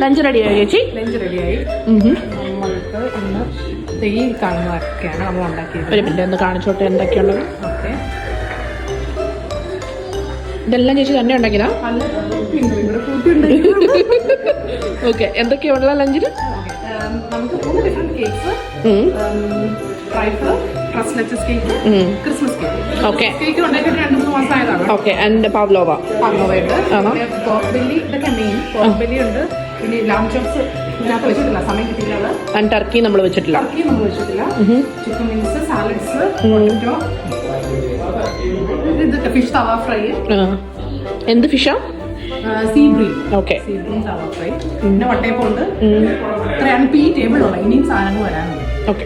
Lunch റെഡിയായി ചേച്ചി? Lunch റെഡിയായി. നമ്മൾക്ക് ഇന്ന് തീ കാണുന്നതൊക്കെയാണ് നമ്മൾ ഉണ്ടാക്കിയത്. ഒരു മിനിറ്റ് ഒന്ന് കാണിച്ചോട്ടെ എന്തൊക്കെയുള്ളത്. ഓക്കെ, ഇതെല്ലാം ചേച്ചി തന്നെ ഉണ്ടാക്കിയതാ? ഓക്കെ, എന്തൊക്കെയുള്ള ലഞ്ചിന്? നമുക്ക് 3 ഡിഫറെന്റ് കേക്ക്സ്, ട്രൈഫിൾ, ക്രസ്റ്റ്ലെച്ചസ് cake, Christmas cake. Okay, cake ഉണ്ടാക്കിയിട്ട് 2-3 മാസം ആയതാണ്. ഓക്കെ. ആൻഡ് പാവ്ലോവ ഉണ്ട്, പോർക്ക് ബെല്ലി, ഇതൊക്കെ മെയിൻ. പോർക്ക് ബെല്ലി ഉണ്ട്, പിന്നെ ലാം ചോപ്സ് ഇതിനകത്ത് വെച്ചിട്ടില്ല, സമയം കിട്ടിയില്ല. ആൻഡ് ടർക്കി നമ്മൾ വെച്ചിട്ടില്ല. ടർക്കി നമ്മൾ വെച്ചിട്ടില്ല. ചിക്കൻ വിങ്സ്, സാലഡ്സ്, പൊട്ടറ്റോ, ഇത് ഫിഷ് തവ ഫ്രൈ. എന്ത് ഫിഷാ? Sea green. Okay, sea green tawa fry. പിന്നെ വട്ടയപ്പം ഉണ്ട്. ഇത്രയാണ് ഇപ്പോൾ ഈ ടേബിളുള്ളത്. ഇനിയും സാധനങ്ങൾ വരാനുണ്ട്. ഓക്കെ.